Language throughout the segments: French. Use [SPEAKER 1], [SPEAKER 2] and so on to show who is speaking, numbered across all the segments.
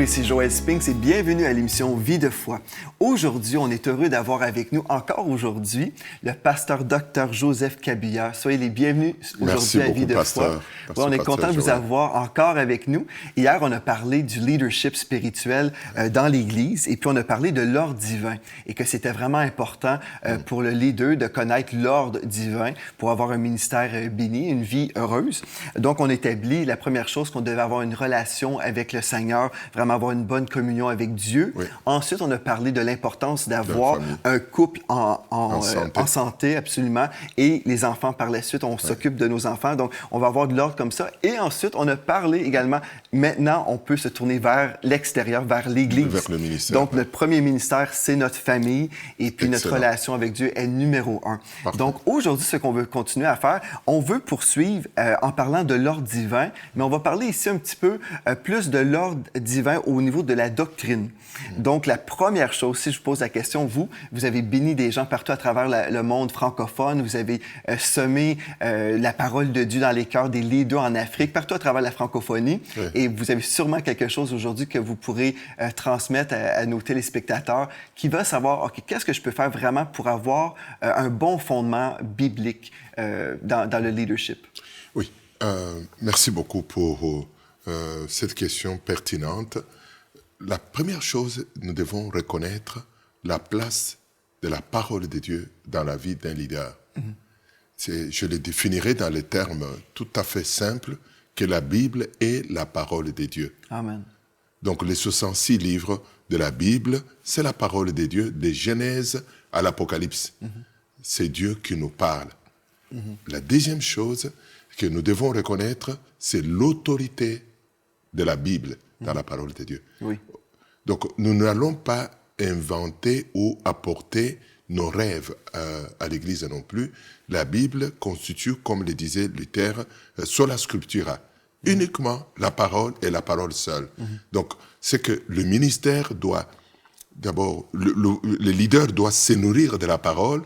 [SPEAKER 1] ici Joël Spinks et bienvenue à l'émission Vie de foi. Aujourd'hui, on est heureux d'avoir avec nous, encore aujourd'hui, le pasteur Dr Joseph Kabuyat. Soyez les bienvenus aujourd'hui à Vie de foi. On est content de vous avoir encore avec nous. Hier, on a parlé du leadership spirituel dans l'Église et puis on a parlé de l'ordre divin et que c'était vraiment important pour le leader de connaître l'ordre divin pour avoir un ministère béni, une vie heureuse. Donc, on établit la première chose qu'on devait avoir une relation avec le Seigneur, vraiment avoir une bonne communion avec Dieu. Oui. Ensuite, on a parlé de l'importance d'avoir un couple en santé, absolument, et les enfants par la suite, on s'occupe de nos enfants, donc on va avoir de l'ordre comme ça. Et ensuite, on a parlé également, maintenant, on peut se tourner vers l'extérieur, vers l'Église.
[SPEAKER 2] Vers le ministère.
[SPEAKER 1] Donc, notre premier ministère, c'est notre famille, et puis notre relation avec Dieu est numéro 1. Parfait. Donc, aujourd'hui, ce qu'on veut continuer à faire, on veut poursuivre en parlant de l'ordre divin, mais on va parler ici un petit peu plus de l'ordre divin au niveau de la doctrine. Donc, la première chose, si je vous pose la question, vous avez béni des gens partout à travers le monde francophone, vous avez semé la parole de Dieu dans les cœurs des leaders en Afrique, partout à travers la francophonie, et vous avez sûrement quelque chose aujourd'hui que vous pourrez transmettre à nos téléspectateurs qui va savoir, OK, qu'est-ce que je peux faire vraiment pour avoir un bon fondement biblique dans le leadership?
[SPEAKER 2] Oui, merci beaucoup pour cette question pertinente. La première chose, nous devons reconnaître la place de la parole de Dieu dans la vie d'un leader. Je le définirai dans les termes tout à fait simples que la Bible est la parole de Dieu.
[SPEAKER 1] Amen.
[SPEAKER 2] Donc les 66 livres de la Bible, c'est la parole de Dieu, de Genèse à l'Apocalypse. C'est Dieu qui nous parle. La deuxième chose que nous devons reconnaître, c'est l'autorité de la Bible dans la parole de Dieu.
[SPEAKER 1] Oui.
[SPEAKER 2] Donc, nous n'allons pas inventer ou apporter nos rêves à l'Église non plus. La Bible constitue, comme le disait Luther, sola scriptura. Uniquement la parole et la parole seule. Donc, c'est que le ministère doit, d'abord, le leader doit se nourrir de la parole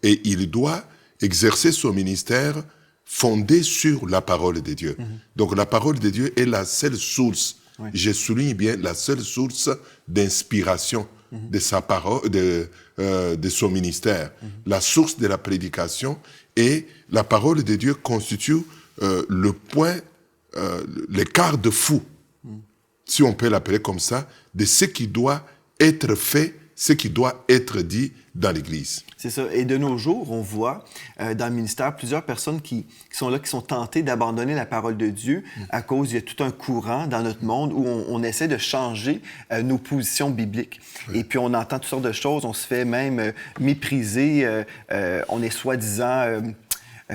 [SPEAKER 2] et il doit exercer son ministère fondé sur la parole de Dieu. Donc, la parole de Dieu est la seule source. Oui. Je souligne bien la seule source d'inspiration de sa parole, de son ministère. La source de la prédication et la parole de Dieu constitue le point, le garde-fou, si on peut l'appeler comme ça, de ce qui doit être fait, ce qui doit être dit dans l'Église.
[SPEAKER 1] C'est ça. Et de nos jours, on voit dans le ministère plusieurs personnes qui sont là, qui sont tentées d'abandonner la parole de Dieu à cause, il y a tout un courant dans notre monde où on essaie de changer nos positions bibliques. Oui. Et puis, on entend toutes sortes de choses. On se fait même mépriser. On est soi-disant,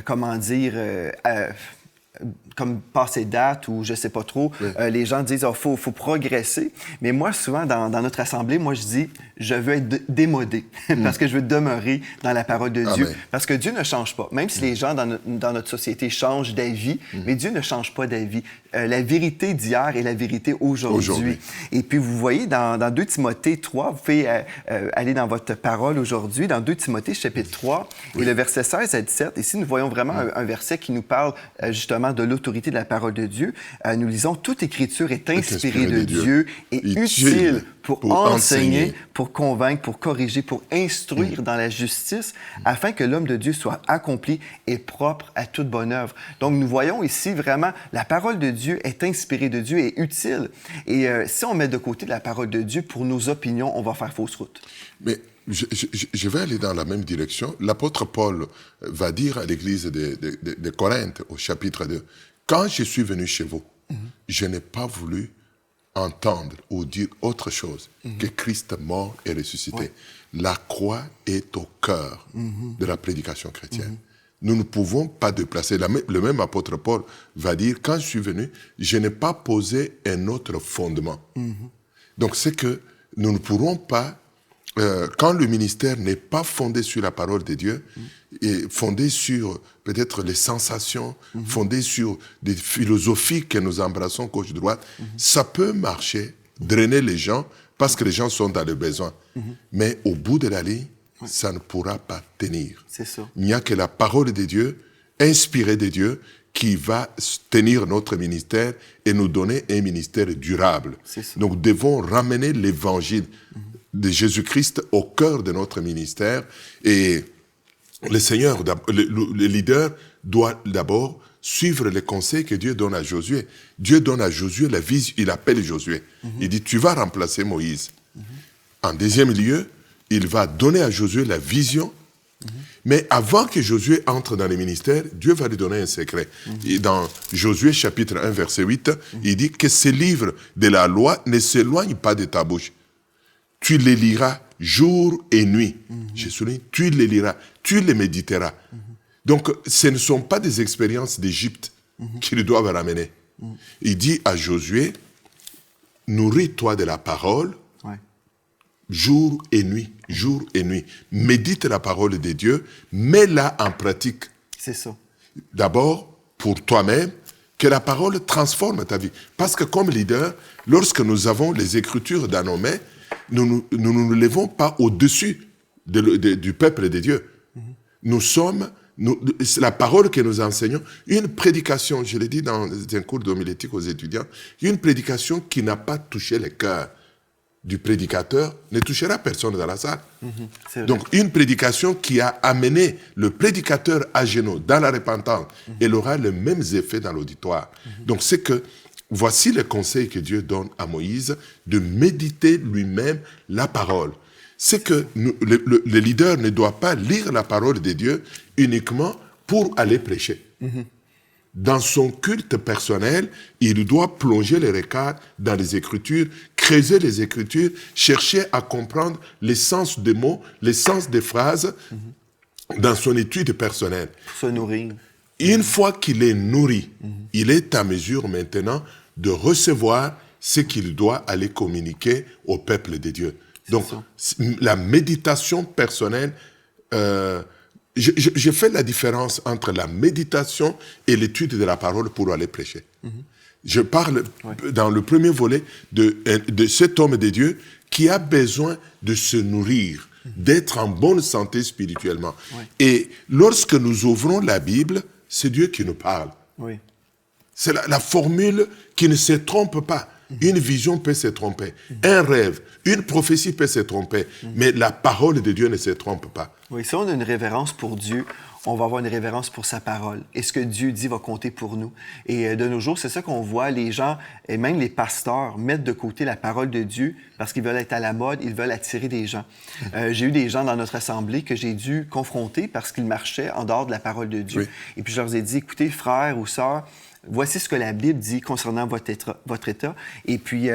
[SPEAKER 1] comment dire... comme passer date ou je sais pas trop, les gens disent « faut progresser ». Mais moi, souvent, dans notre assemblée, moi, je dis « je veux être démodé parce que je veux demeurer dans la parole de Dieu ». Parce que Dieu ne change pas. Même si les gens dans notre société changent d'avis, mais Dieu ne change pas d'avis. La vérité d'hier est la vérité aujourd'hui. Et puis, vous voyez, dans 2 Timothée 3, vous pouvez aller dans votre parole aujourd'hui, dans 2 Timothée chapitre 3, et le verset 16 à 17. Ici, nous voyons vraiment un verset qui nous parle justement de l'autorité de la parole de Dieu. Nous lisons « Toute écriture est inspirée de Dieu et utile pour enseigner, pour convaincre, pour corriger, pour instruire dans la justice, afin que l'homme de Dieu soit accompli et propre à toute bonne œuvre. » Donc, nous voyons ici vraiment, la parole de Dieu est inspirée de Dieu et utile. Et si on met de côté la parole de Dieu pour nos opinions, on va faire fausse route.
[SPEAKER 2] Mais je vais aller dans la même direction. L'apôtre Paul va dire à l'église de Corinthe, au chapitre 2, « Quand je suis venu chez vous, je n'ai pas voulu entendre ou dire autre chose que Christ mort et ressuscité. » La croix est au cœur de la prédication chrétienne. Nous ne pouvons pas déplacer. Le même apôtre Paul va dire, « Quand je suis venu, je n'ai pas posé un autre fondement. » Donc, c'est que nous ne pourrons pas quand le ministère n'est pas fondé sur la parole de Dieu, et fondé sur peut-être les sensations, fondé sur des philosophies que nous embrassons gauche-droite, ça peut marcher, drainer les gens, parce que les gens sont dans le besoin. Mais au bout de la ligne, ça ne pourra pas tenir.
[SPEAKER 1] C'est ça.
[SPEAKER 2] Il n'y a que la parole de Dieu, inspirée de Dieu, qui va tenir notre ministère et nous donner un ministère durable. Donc, nous devons ramener l'évangile de Jésus-Christ au cœur de notre ministère. Et le Seigneur, le leader, doit d'abord suivre les conseils que Dieu donne à Josué. Dieu donne à Josué la vision, il appelle Josué. Il dit, tu vas remplacer Moïse. En deuxième lieu, il va donner à Josué la vision. Mais avant que Josué entre dans le ministère, Dieu va lui donner un secret. Et dans Josué chapitre 1, verset 8, il dit que ces livres de la loi ne s'éloignent pas de ta bouche. Tu les liras jour et nuit. Je souligne, tu les liras, tu les méditeras. Donc, ce ne sont pas des expériences d'Égypte qu'ils doivent ramener. Il dit à Josué, nourris-toi de la parole, jour et nuit, jour et nuit. Médite la parole de Dieu, mets-la en pratique.
[SPEAKER 1] C'est ça.
[SPEAKER 2] D'abord, pour toi-même, que la parole transforme ta vie. Parce que comme leader, lorsque nous avons les Écritures dans nos mains, nous ne nous levons pas au-dessus du peuple de Dieu. Nous sommes... la parole que nous enseignons, une prédication, je l'ai dit dans un cours d'homilétique aux étudiants, une prédication qui n'a pas touché le cœur du prédicateur ne touchera personne dans la salle. Donc, une prédication qui a amené le prédicateur à genoux dans la repentance, elle aura les mêmes effets dans l'auditoire. Donc, c'est que, voici le conseil que Dieu donne à Moïse, de méditer lui-même la parole. C'est que le leader ne doit pas lire la parole de Dieu uniquement pour aller prêcher. Dans son culte personnel, il doit plonger les regards dans les Écritures, creuser les Écritures, chercher à comprendre les sens des mots, les sens des phrases dans son étude personnelle.
[SPEAKER 1] Pour se nourrir.
[SPEAKER 2] Une fois qu'il est nourri, il est à mesure maintenant de recevoir ce qu'il doit aller communiquer au peuple de Dieu. Donc, la méditation personnelle, je fais la différence entre la méditation et l'étude de la parole pour aller prêcher. Je parle dans le premier volet de cet homme de Dieu qui a besoin de se nourrir, d'être en bonne santé spirituellement. Et lorsque nous ouvrons la Bible, c'est Dieu qui nous parle. C'est la formule qui ne se trompe pas. Une vision peut se tromper. Un rêve, une prophétie peut se tromper. Mais la parole de Dieu ne se trompe pas.
[SPEAKER 1] Oui, si on a une révérence pour Dieu, on va avoir une révérence pour sa parole. Et ce que Dieu dit va compter pour nous. Et de nos jours, c'est ça qu'on voit. Les gens, et même les pasteurs, mettent de côté la parole de Dieu parce qu'ils veulent être à la mode, ils veulent attirer des gens. J'ai eu des gens dans notre assemblée que j'ai dû confronter parce qu'ils marchaient en dehors de la parole de Dieu. Et puis je leur ai dit, écoutez, frères ou sœurs, voici ce que la Bible dit concernant votre état. Et puis,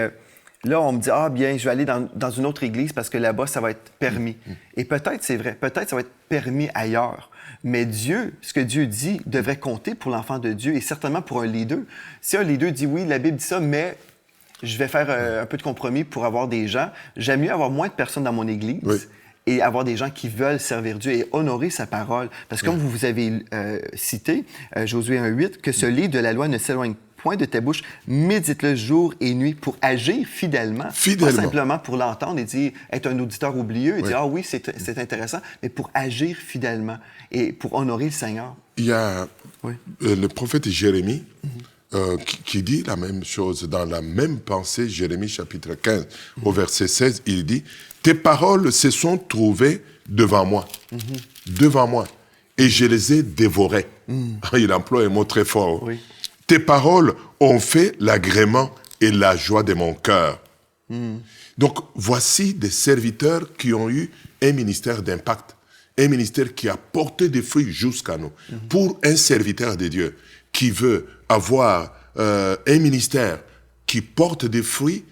[SPEAKER 1] là, on me dit, ah bien, je vais aller dans une autre église parce que là-bas, ça va être permis. Et peut-être, c'est vrai, peut-être ça va être permis ailleurs. Mais Dieu, ce que Dieu dit, devrait compter pour l'enfant de Dieu et certainement pour un leader. Si un leader dit, oui, la Bible dit ça, mais je vais faire un peu de compromis pour avoir des gens, j'aime mieux avoir moins de personnes dans mon église. Et avoir des gens qui veulent servir Dieu et honorer sa parole. Parce que comme vous avez cité, Josué 1,8, que ce livre de la loi ne s'éloigne point de ta bouche, médite-le jour et nuit pour agir fidèlement. Pas simplement pour l'entendre et dire, être un auditeur oublieux et dire, ah oui, c'est intéressant, mais pour agir fidèlement et pour honorer le Seigneur.
[SPEAKER 2] Il y a le prophète Jérémie qui dit la même chose dans la même pensée, Jérémie chapitre 15, au verset 16, il dit, tes paroles se sont trouvées devant moi, et je les ai dévorées. Il emploie un mot très fort. Tes paroles ont fait l'agrément et la joie de mon cœur. Donc, voici des serviteurs qui ont eu un ministère d'impact, un ministère qui a porté des fruits jusqu'à nous. Pour un serviteur de Dieu qui veut avoir un ministère qui porte des fruits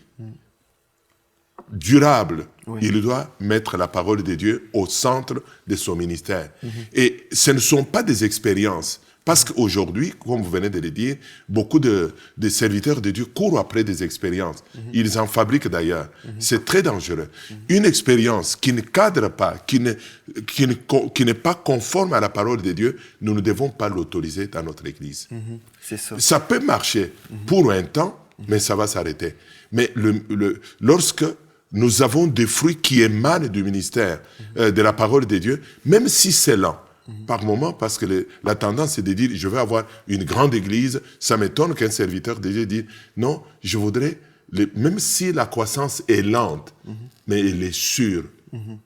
[SPEAKER 2] durables, il doit mettre la parole de Dieu au centre de son ministère. Et ce ne sont pas des expériences. Parce qu'aujourd'hui, comme vous venez de le dire, beaucoup de serviteurs de Dieu courent après des expériences. Ils en fabriquent d'ailleurs. C'est très dangereux. Une expérience qui ne cadre pas, qui n'est pas conforme à la parole de Dieu, nous ne devons pas l'autoriser dans notre Église.
[SPEAKER 1] C'est ça.
[SPEAKER 2] Ça peut marcher pour un temps, mais ça va s'arrêter. Mais lorsque nous avons des fruits qui émanent du ministère de la parole de Dieu, même si c'est lent, par moment, parce que la tendance, c'est de dire, je veux avoir une grande église. Ça m'étonne qu'un serviteur déjà dise, non, je voudrais, même si la croissance est lente, mais elle est sûre,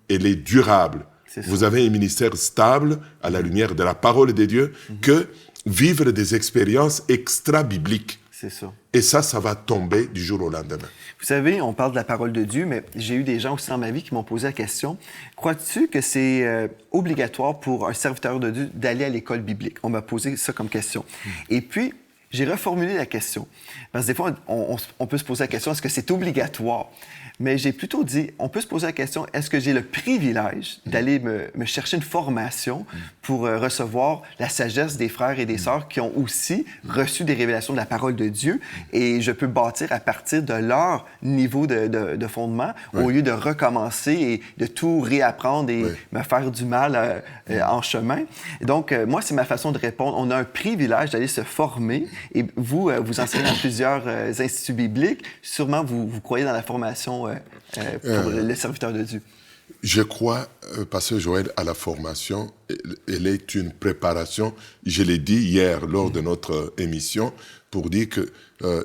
[SPEAKER 2] elle est durable. Vous avez un ministère stable à la lumière de la parole de Dieu, que vivre des expériences extra-bibliques.
[SPEAKER 1] C'est ça.
[SPEAKER 2] Et ça va tomber du jour au lendemain.
[SPEAKER 1] Vous savez, on parle de la parole de Dieu, mais j'ai eu des gens aussi dans ma vie qui m'ont posé la question, crois-tu que c'est obligatoire pour un serviteur de Dieu d'aller à l'école biblique? On m'a posé ça comme question. Et puis, j'ai reformulé la question. Parce que des fois, on peut se poser la question, est-ce que c'est obligatoire? Mais j'ai plutôt dit, on peut se poser la question, est-ce que j'ai le privilège d'aller me chercher une formation pour recevoir la sagesse des frères et des sœurs qui ont aussi reçu des révélations de la parole de Dieu et je peux bâtir à partir de leur niveau de fondement au lieu de recommencer et de tout réapprendre et me faire du mal en chemin. Et donc, moi, c'est ma façon de répondre. On a un privilège d'aller se former et vous enseignez dans plusieurs instituts bibliques. Sûrement, vous croyez dans la formation pour le serviteur de Dieu.
[SPEAKER 2] Je crois, Pasteur Joël, à la formation. Elle est une préparation. Je l'ai dit hier lors de notre émission pour dire que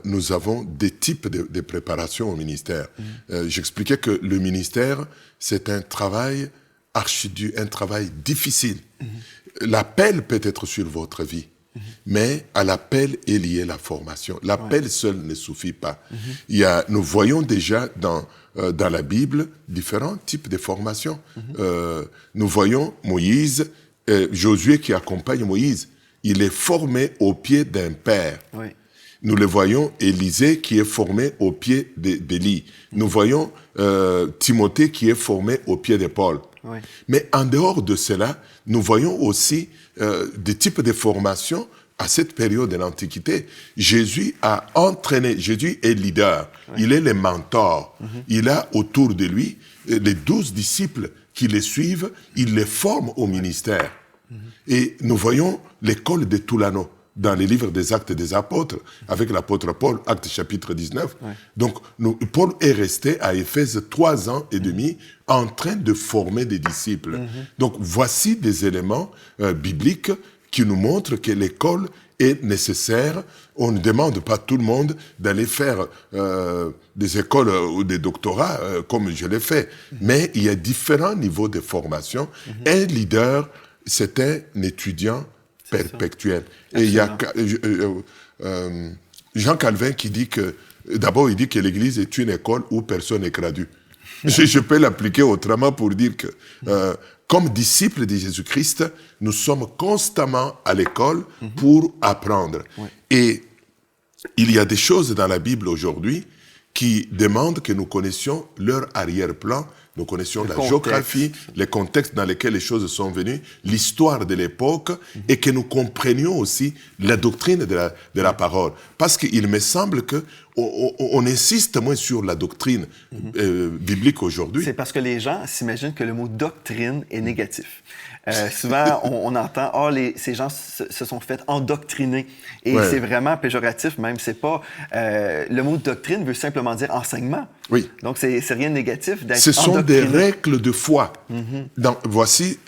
[SPEAKER 2] nous avons des types de préparation au ministère. J'expliquais que le ministère, c'est un travail archidu, un travail difficile. L'appel peut être sur votre vie. Mais à l'appel est liée la formation. L'appel seul ne suffit pas. Nous voyons déjà dans la Bible différents types de formations. Nous voyons Moïse, Josué qui accompagne Moïse. Il est formé au pied d'un père. Nous le voyons, Élisée qui est formé au pied d'Élie. Nous voyons Timothée qui est formé au pied de Paul. Mais en dehors de cela, nous voyons aussi des types de formations à cette période de l'Antiquité. Jésus a entraîné, Jésus est leader, il est le mentor. Il a autour de lui les 12 disciples qui le suivent, il les forme au ministère. Et nous voyons l'école de Toulano dans les livres des Actes des Apôtres, avec l'apôtre Paul, Actes chapitre 19. Donc, Paul est resté à Éphèse 3 ans et demi en train de former des disciples. Donc, voici des éléments bibliques qui nous montrent que l'école est nécessaire. On ne demande pas tout le monde d'aller faire des écoles ou des doctorats comme je l'ai fait. Mais il y a différents niveaux de formation. Un leader, c'est un étudiant perpétuel. Et il y a Jean Calvin qui dit que, d'abord, il dit que l'Église est une école où personne n'est gradu. Je peux l'appliquer autrement pour dire que, comme disciples de Jésus-Christ, nous sommes constamment à l'école pour apprendre. Et il y a des choses dans la Bible aujourd'hui qui demandent que nous connaissions leur arrière-plan, nous connaissions la géographie, les contextes dans lesquels les choses sont venues, l'histoire de l'époque, et que nous comprenions aussi la doctrine de la parole. Parce qu'il me semble qu'on insiste moins sur la doctrine biblique aujourd'hui.
[SPEAKER 1] C'est parce que les gens s'imaginent que le mot doctrine est négatif. Souvent, on entend ces gens se sont fait endoctriner. Et c'est vraiment péjoratif même. C'est pas, le mot doctrine veut simplement dire enseignement. Donc, c'est rien de négatif d'être
[SPEAKER 2] Ce sont des règles de foi. Voici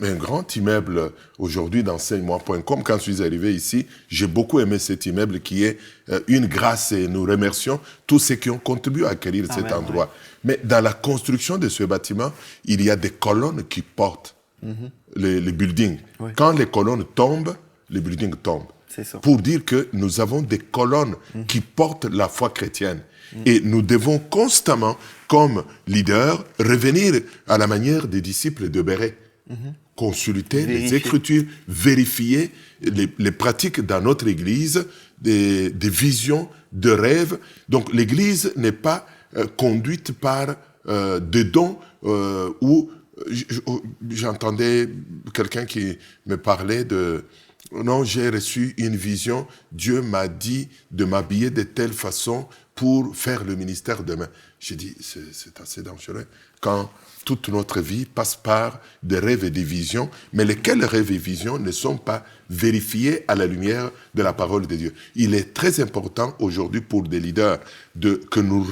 [SPEAKER 2] un grand immeuble aujourd'hui d'enseigne-moi.com. Quand je suis arrivé ici, j'ai beaucoup aimé cet immeuble qui est une grâce et nous remercions tous ceux qui ont contribué à acquérir cet endroit. Mais dans la construction de ce bâtiment, il y a des colonnes qui portent les buildings. Quand les colonnes tombent, les buildings tombent. Pour dire que nous avons des colonnes qui portent la foi chrétienne. Et nous devons constamment, comme leaders, revenir à la manière des disciples de Béret. Consulter les Écritures, vérifier les pratiques dans notre Église, des visions, de rêves. Donc l'Église n'est pas conduite par des dons où j'entendais quelqu'un qui me parlait de... Non, j'ai reçu une vision. Dieu m'a dit de m'habiller de telle façon pour faire le ministère demain. J'ai dit, c'est assez dangereux. Quand toute notre vie passe par des rêves et des visions, mais lesquels rêves et visions ne sont pas vérifiés à la lumière de la parole de Dieu. Il est très important aujourd'hui pour des leaders que nous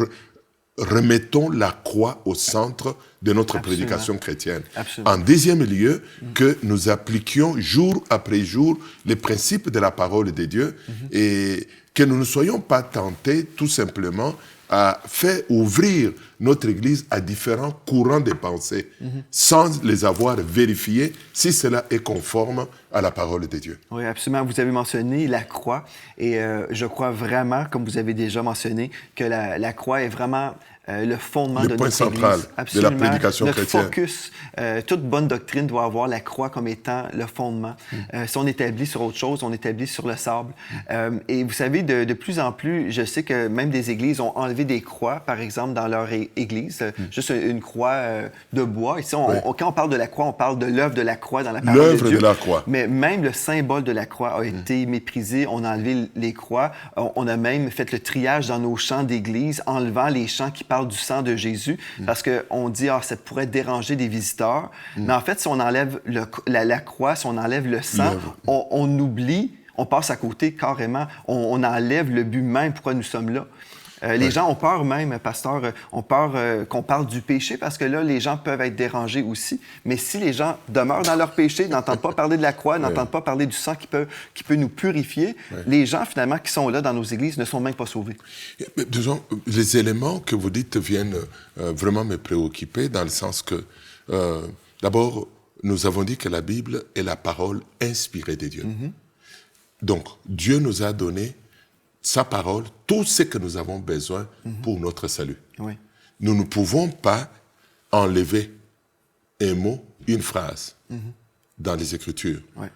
[SPEAKER 2] remettons la croix au centre de notre
[SPEAKER 1] Absolument.
[SPEAKER 2] Prédication chrétienne.
[SPEAKER 1] Absolument.
[SPEAKER 2] En deuxième lieu, que nous appliquions jour après jour les principes de la parole de Dieu et que nous ne soyons pas tentés tout simplement à faire ouvrir notre Église à différents courants de pensée sans les avoir vérifiés si cela est conforme à la parole de Dieu.
[SPEAKER 1] Oui, absolument. Vous avez mentionné la croix et je crois vraiment, comme vous avez déjà mentionné, que la croix est vraiment le fondement de notre
[SPEAKER 2] central
[SPEAKER 1] Église.
[SPEAKER 2] de la prédication
[SPEAKER 1] notre
[SPEAKER 2] chrétienne.
[SPEAKER 1] Focus, toute bonne doctrine doit avoir la croix comme étant le fondement. Si on établit sur autre chose, on établit sur le sable. Et vous savez, de plus en plus, je sais que même des églises ont enlevé des croix, par exemple, dans leur église, juste une croix de bois. Ici, quand on parle de la croix, on parle de l'œuvre de la croix dans la parole de Dieu.
[SPEAKER 2] L'œuvre de la croix.
[SPEAKER 1] Mais même le symbole de la croix a été méprisé. On a enlevé les croix. On a même fait le triage dans nos chants d'église, enlevant les chants qui parlent du sang de Jésus, parce qu'on dit ça pourrait déranger des visiteurs. Mais en fait, si on enlève la croix, si on enlève le sang, on oublie, on passe à côté carrément. On enlève le but même pourquoi nous sommes là. Les gens ont peur même, pasteur, ont peur qu'on parle du péché parce que là, les gens peuvent être dérangés aussi. Mais si les gens demeurent dans leur péché, n'entendent pas parler de la croix, n'entendent pas parler du sang qui peut nous purifier, les gens, finalement, qui sont là dans nos églises ne sont même pas sauvés.
[SPEAKER 2] Disons, les éléments que vous dites viennent vraiment me préoccuper dans le sens que, d'abord, nous avons dit que la Bible est la parole inspirée de Dieu. Donc, Dieu nous a donné sa parole, tout ce que nous avons besoin pour notre salut.
[SPEAKER 1] Oui.
[SPEAKER 2] Nous ne pouvons pas enlever un mot, une phrase dans les Écritures.
[SPEAKER 1] Oui.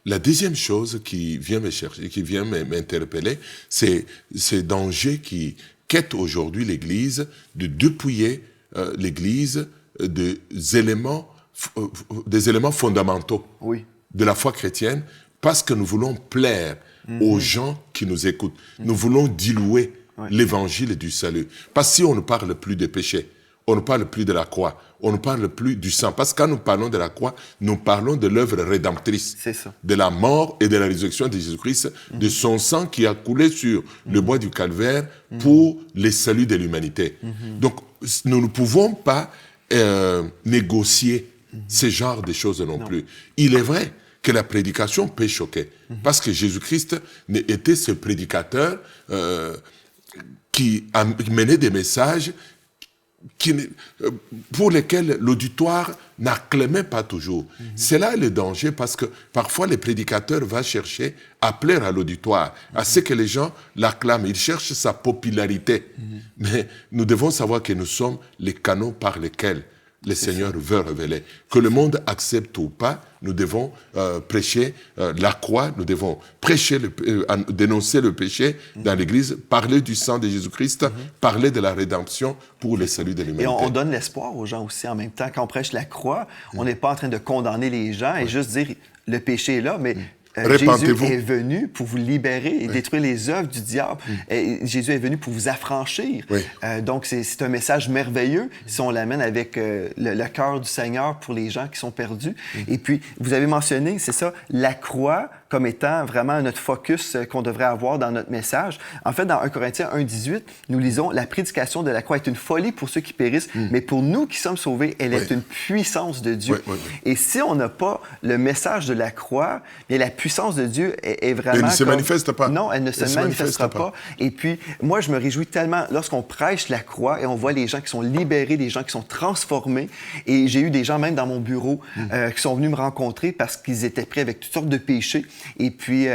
[SPEAKER 2] La deuxième chose qui vient me chercher, qui vient m'interpeller, c'est ce danger qui quête aujourd'hui l'Église de dépouiller l'Église des éléments fondamentaux de la foi chrétienne parce que nous voulons plaire aux gens qui nous écoutent. Nous voulons diluer l'évangile du salut. Parce que si on ne parle plus de péché, on ne parle plus de la croix, on ne parle plus du sang. Parce que quand nous parlons de la croix, nous parlons de l'œuvre rédemptrice, de la mort et de la résurrection de Jésus-Christ, de son sang qui a coulé sur le bois du calvaire pour le salut de l'humanité. Donc, nous ne pouvons pas négocier ce genre de choses non plus. Il est vrai que la prédication peut choquer. Parce que Jésus-Christ était ce prédicateur qui a mené des messages pour lesquels l'auditoire n'acclamait pas toujours. C'est là le danger parce que parfois le prédicateur va chercher à plaire à l'auditoire, à ce que les gens l'acclament. Il cherche sa popularité. Mais nous devons savoir que nous sommes les canaux par lesquels le Seigneur veut révéler. Que le monde accepte ou pas, nous devons prêcher la croix, nous devons prêcher, dénoncer le péché dans l'Église, parler du sang de Jésus-Christ, parler de la rédemption pour le salut de l'humanité.
[SPEAKER 1] Et on donne l'espoir aux gens aussi en même temps. Quand on prêche la croix, on n'est pas en train de condamner les gens et juste dire le péché est là, mais Jésus est venu pour vous libérer et détruire les œuvres du diable. Jésus est venu pour vous affranchir. Donc, c'est un message merveilleux si on l'amène avec le cœur du Seigneur pour les gens qui sont perdus. Et puis, vous avez mentionné, c'est ça, la croix comme étant vraiment notre focus qu'on devrait avoir dans notre message. En fait, dans 1 Corinthiens 1,18, nous lisons « La prédication de la croix est une folie pour ceux qui périssent, mais pour nous qui sommes sauvés, elle est une puissance de Dieu. » Et si on n'a pas le message de la croix, bien, la puissance de Dieu est vraiment...
[SPEAKER 2] Elle ne se manifeste pas.
[SPEAKER 1] Non, elle ne se manifestera pas. Et puis, moi, je me réjouis tellement lorsqu'on prêche la croix et on voit les gens qui sont libérés, des gens qui sont transformés. Et j'ai eu des gens même dans mon bureau qui sont venus me rencontrer parce qu'ils étaient pris avec toutes sortes de péchés. Et puis,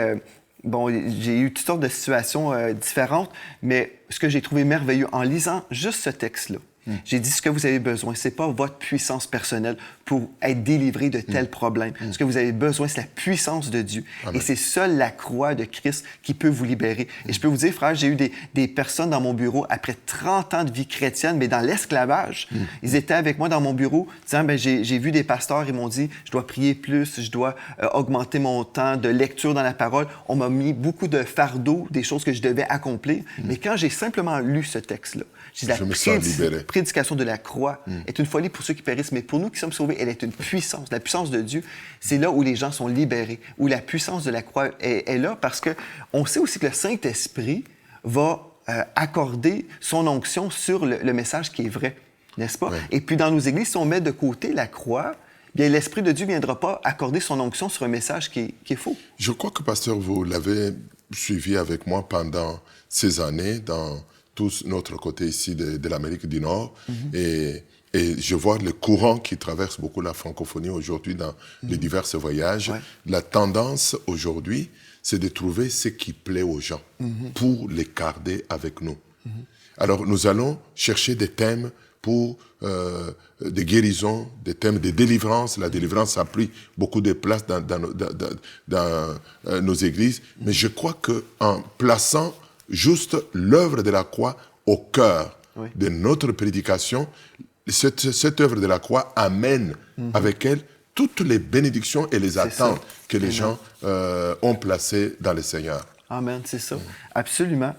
[SPEAKER 1] j'ai eu toutes sortes de situations différentes, mais ce que j'ai trouvé merveilleux en lisant juste ce texte-là, j'ai dit, ce que vous avez besoin, c'est pas votre puissance personnelle pour être délivré de tels problèmes. Ce que vous avez besoin, c'est la puissance de Dieu. Amen. Et c'est seule la croix de Christ qui peut vous libérer. Et je peux vous dire, frère, j'ai eu des personnes dans mon bureau, après 30 ans de vie chrétienne, mais dans l'esclavage, ils étaient avec moi dans mon bureau, disant, j'ai vu des pasteurs, ils m'ont dit, je dois prier plus, je dois augmenter mon temps de lecture dans la parole. On m'a mis beaucoup de fardeaux, des choses que je devais accomplir. Mais quand j'ai simplement lu ce texte-là, j'ai dit, la prédication de la croix est une folie pour ceux qui périssent, mais pour nous qui sommes sauvés, elle est une puissance. La puissance de Dieu, c'est là où les gens sont libérés, où la puissance de la croix est là, parce qu'on sait aussi que le Saint-Esprit va accorder son onction sur le message qui est vrai, n'est-ce pas?
[SPEAKER 2] Ouais.
[SPEAKER 1] Et puis dans nos églises, si on met de côté la croix, bien l'Esprit de Dieu ne viendra pas accorder son onction sur un message qui est faux.
[SPEAKER 2] Je crois que, pasteur, vous l'avez suivi avec moi pendant ces années dans tout notre côté ici de l'Amérique du Nord. Et je vois le courant qui traverse beaucoup la francophonie aujourd'hui dans les divers voyages.
[SPEAKER 1] Ouais.
[SPEAKER 2] La tendance aujourd'hui, c'est de trouver ce qui plaît aux gens pour les garder avec nous. Alors, nous allons chercher des thèmes pour des guérisons, des thèmes de délivrance. La délivrance a pris beaucoup de place dans nos églises. Mais je crois qu'en plaçant juste l'œuvre de la croix au cœur de notre prédication, cette œuvre de la croix amène avec elle toutes les bénédictions et les attentes que les gens ont placées dans le Seigneur.
[SPEAKER 1] Amen, c'est ça. Absolument.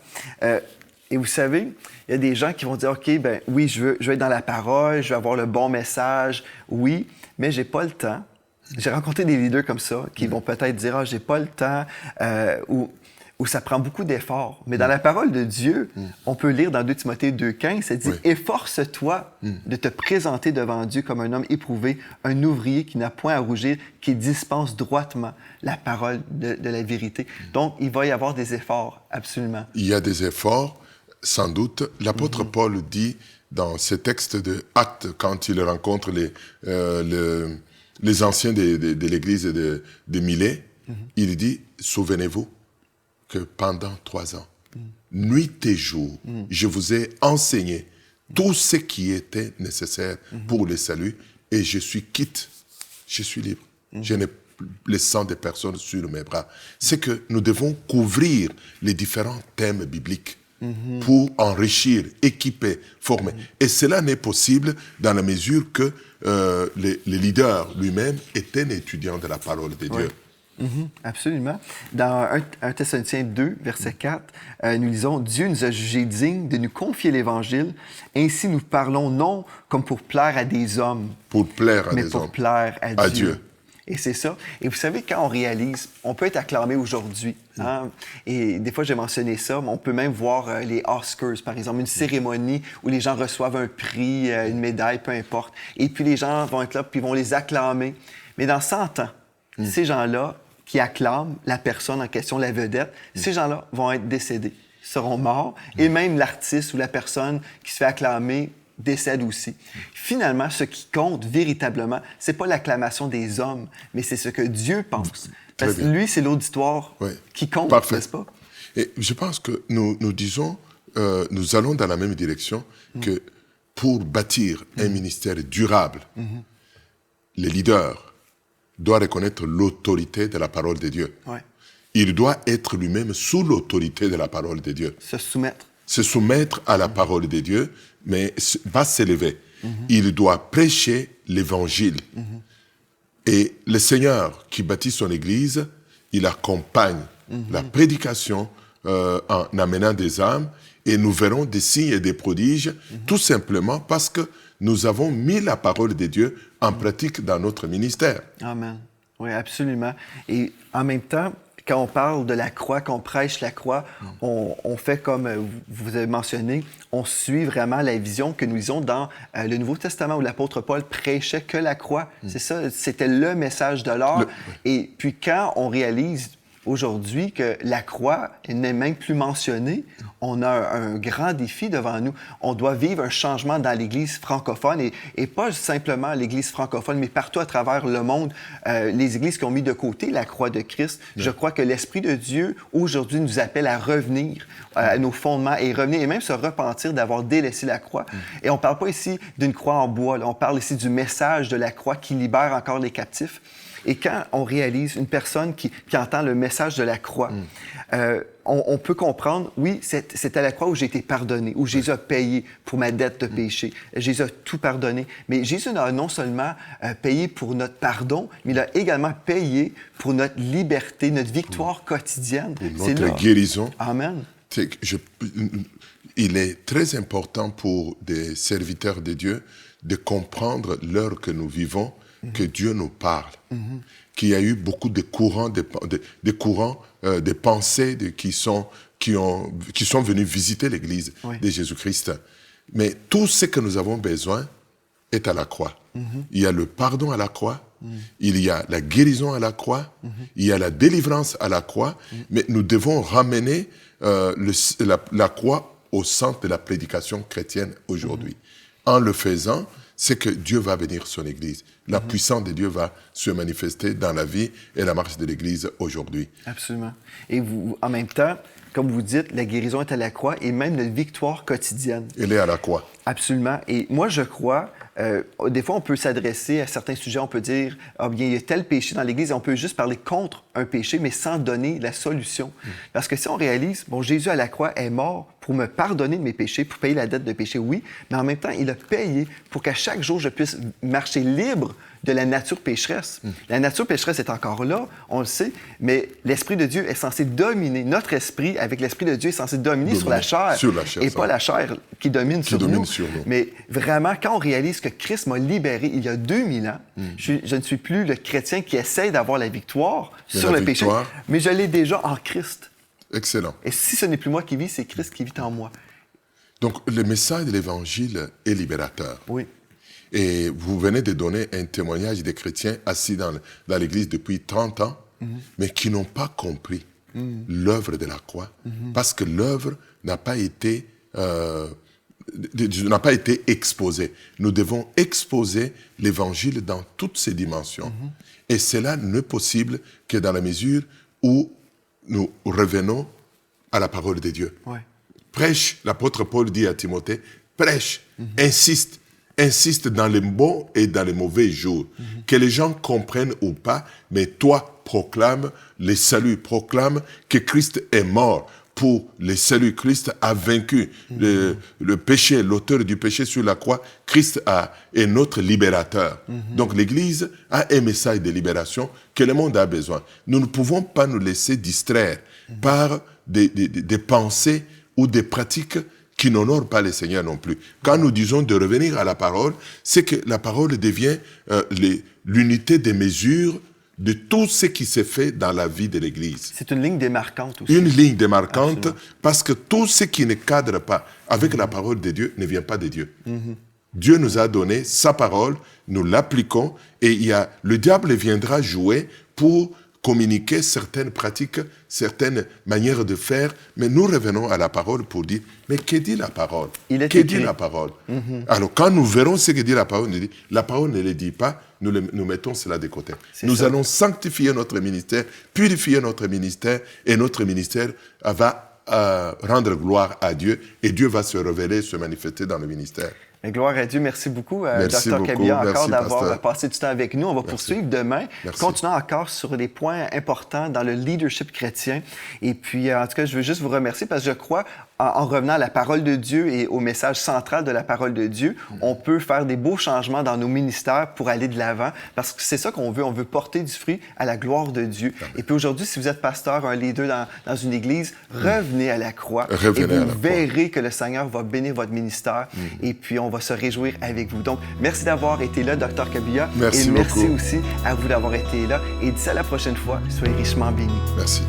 [SPEAKER 1] Et vous savez, il y a des gens qui vont dire, OK, ben oui, je veux être dans la parole, je veux avoir le bon message, oui, mais j'ai pas le temps. J'ai rencontré des leaders comme ça qui vont peut-être dire, ah, j'ai pas le temps, où ça prend beaucoup d'efforts. Mais dans la parole de Dieu, on peut lire dans 2 Timothée 2,15, ça dit « Efforce-toi de te présenter devant Dieu comme un homme éprouvé, un ouvrier qui n'a point à rougir, qui dispense droitement la parole de la vérité. » Donc, il va y avoir des efforts, absolument.
[SPEAKER 2] Il y a des efforts, sans doute. L'apôtre Paul dit dans ses textes de Actes, quand il rencontre les anciens de l'église de Milet, il dit « Souvenez-vous que pendant 3 ans, nuit et jour, je vous ai enseigné tout ce qui était nécessaire pour le salut et je suis quitte, je suis libre. Je n'ai plus le sang de personnes sur mes bras. » C'est que nous devons couvrir les différents thèmes bibliques pour enrichir, équiper, former. Et cela n'est possible dans la mesure que le leader lui-même est un étudiant de la parole de Dieu.
[SPEAKER 1] Absolument. Dans 1 Thessaloniciens 2, verset 4, nous lisons « Dieu nous a jugés dignes de nous confier l'Évangile. Ainsi nous parlons non comme pour plaire à des hommes,
[SPEAKER 2] Pour plaire à
[SPEAKER 1] mais
[SPEAKER 2] des
[SPEAKER 1] pour
[SPEAKER 2] hommes.
[SPEAKER 1] plaire à Dieu.
[SPEAKER 2] Dieu. »
[SPEAKER 1] Et c'est ça. Et vous savez, quand on réalise, on peut être acclamé aujourd'hui. Hein? Et des fois, j'ai mentionné ça, mais on peut même voir les Oscars, par exemple, une cérémonie où les gens reçoivent un prix, une médaille, peu importe. Et puis les gens vont être là, puis vont les acclamer. Mais dans 100 ans, ces gens-là qui acclament la personne en question, la vedette, ces gens-là vont être décédés, seront morts, et même l'artiste ou la personne qui se fait acclamer décède aussi. Finalement, ce qui compte véritablement, c'est pas l'acclamation des hommes, mais c'est ce que Dieu pense. Parce que lui, c'est l'auditoire qui compte, n'est-ce pas?
[SPEAKER 2] Et je pense que nous disons, nous allons dans la même direction que pour bâtir un ministère durable, les leaders doit reconnaître l'autorité de la parole de Dieu. Il doit être lui-même sous l'autorité de la parole de Dieu.
[SPEAKER 1] Se soumettre.
[SPEAKER 2] Se soumettre à la parole de Dieu, mais pas s'élever. Il doit prêcher l'Évangile. Et le Seigneur qui bâtit son Église, il accompagne la prédication en amenant des âmes, et nous verrons des signes et des prodiges, tout simplement parce que nous avons mis la parole de Dieu en pratique dans notre ministère.
[SPEAKER 1] Amen. Oui, absolument. Et en même temps, quand on parle de la croix, quand on prêche la croix, on fait comme vous avez mentionné, on suit vraiment la vision que nous lisons dans le Nouveau Testament où l'apôtre Paul prêchait que la croix. C'est ça, c'était le message de l'heure. Et puis quand on réalise aujourd'hui que la croix n'est même plus mentionnée, on a un grand défi devant nous. On doit vivre un changement dans l'Église francophone et pas simplement l'Église francophone, mais partout à travers le monde. Les Églises qui ont mis de côté la croix de Christ, je crois que l'Esprit de Dieu, aujourd'hui, nous appelle à revenir à nos fondements et revenir et même se repentir d'avoir délaissé la croix. Et on ne parle pas ici d'une croix en bois, là. On parle ici du message de la croix qui libère encore les captifs. Et quand on réalise une personne qui entend le message de la croix, on peut comprendre, oui, c'est à la croix où j'ai été pardonné, où Jésus a payé pour ma dette de péché. Jésus a tout pardonné. Mais Jésus n'a non seulement payé pour notre pardon, mais il a également payé pour notre liberté, notre victoire quotidienne.
[SPEAKER 2] Pour notre guérison.
[SPEAKER 1] Amen.
[SPEAKER 2] Il est très important pour des serviteurs de Dieu de comprendre l'heure que nous vivons, que Dieu nous parle, qu'il y a eu beaucoup de courants, de pensées qui sont venus visiter l'Église de Jésus-Christ. Mais tout ce que nous avons besoin est à la croix. Il y a le pardon à la croix, il y a la guérison à la croix, il y a la délivrance à la croix, mais nous devons ramener la croix au centre de la prédication chrétienne aujourd'hui. En le faisant, c'est que Dieu va bénir son Église. La puissance de Dieu va se manifester dans la vie et la marche de l'Église aujourd'hui.
[SPEAKER 1] Absolument. Et vous, en même temps, comme vous dites, la guérison est à la croix et même notre victoire quotidienne.
[SPEAKER 2] Elle est à la croix.
[SPEAKER 1] Absolument. Et moi, je crois, des fois, on peut s'adresser à certains sujets, on peut dire, ah bien, il y a tel péché dans l'Église, et on peut juste parler contre un péché, mais sans donner la solution. Parce que si on réalise, bon, Jésus à la croix est mort pour me pardonner de mes péchés, pour payer la dette de péché, oui, mais en même temps, il a payé pour qu'à chaque jour, je puisse marcher libre de la nature pécheresse. La nature pécheresse est encore là, on le sait, mais l'Esprit de Dieu est censé dominer. Notre esprit, avec l'Esprit de Dieu, est censé dominer sur la chair et pas la chair qui domine sur nous. Mais vraiment, quand on réalise que Christ m'a libéré il y a 2000 ans, je ne suis plus le chrétien qui essaie d'avoir la victoire sur le péché, mais je l'ai déjà en Christ.
[SPEAKER 2] Excellent.
[SPEAKER 1] Et si ce n'est plus moi qui vis, c'est Christ qui vit en moi.
[SPEAKER 2] Donc, le message de l'Évangile est libérateur.
[SPEAKER 1] Oui.
[SPEAKER 2] Et vous venez de donner un témoignage des chrétiens assis dans l'Église depuis 30 ans, mais qui n'ont pas compris l'œuvre de la croix, parce que l'œuvre n'a pas été exposée. Nous devons exposer l'Évangile dans toutes ses dimensions. Et cela n'est possible que dans la mesure où nous revenons à la parole de Dieu.
[SPEAKER 1] Ouais.
[SPEAKER 2] Prêche, l'apôtre Paul dit à Timothée, prêche, insiste dans les bons et dans les mauvais jours. Que les gens comprennent ou pas, mais toi, proclame le salut, proclame que Christ est mort pour le salut. Christ a vaincu le péché, l'auteur du péché sur la croix. Christ est notre libérateur. Donc l'Église a un message de libération que le monde a besoin. Nous ne pouvons pas nous laisser distraire par des pensées ou des pratiques qui n'honorent pas le Seigneur non plus. Quand nous disons de revenir à la parole, c'est que la parole devient l'unité des mesures de tout ce qui s'est fait dans la vie de l'Église.
[SPEAKER 1] C'est une ligne démarquante aussi.
[SPEAKER 2] Une ligne démarquante. Absolument. Parce que tout ce qui ne cadre pas avec la parole de Dieu ne vient pas de Dieu. Dieu nous a donné sa parole, nous l'appliquons et le diable viendra jouer pour communiquer certaines pratiques, certaines manières de faire, mais nous revenons à la parole pour dire, mais que dit la parole? Que dit la parole? Alors, quand nous verrons ce que dit la parole, nous dit, la parole ne le dit pas, nous mettons cela de côté. Nous allons sanctifier notre ministère, purifier notre ministère, et notre ministère va rendre gloire à Dieu, et Dieu va se révéler, se manifester dans le ministère.
[SPEAKER 1] Mais gloire à Dieu. Merci beaucoup,
[SPEAKER 2] Dr.
[SPEAKER 1] Kabia, encore d'avoir passé du temps avec nous. On va poursuivre demain, continuant encore sur des points importants dans le leadership chrétien. Et puis, en tout cas, je veux juste vous remercier parce que je crois, en revenant à la parole de Dieu et au message central de la parole de Dieu, on peut faire des beaux changements dans nos ministères pour aller de l'avant parce que c'est ça qu'on veut. On veut porter du fruit à la gloire de Dieu. Et puis aujourd'hui, si vous êtes pasteur, un leader dans une église, revenez à la croix et vous verrez que le Seigneur va bénir votre ministère et puis on va se réjouir avec vous. Donc, merci d'avoir été là, Dr. Kabia.
[SPEAKER 2] Merci
[SPEAKER 1] et merci
[SPEAKER 2] beaucoup.
[SPEAKER 1] aussi à vous d'avoir été là. Et d'ici à la prochaine fois, soyez richement bénis.
[SPEAKER 2] Merci.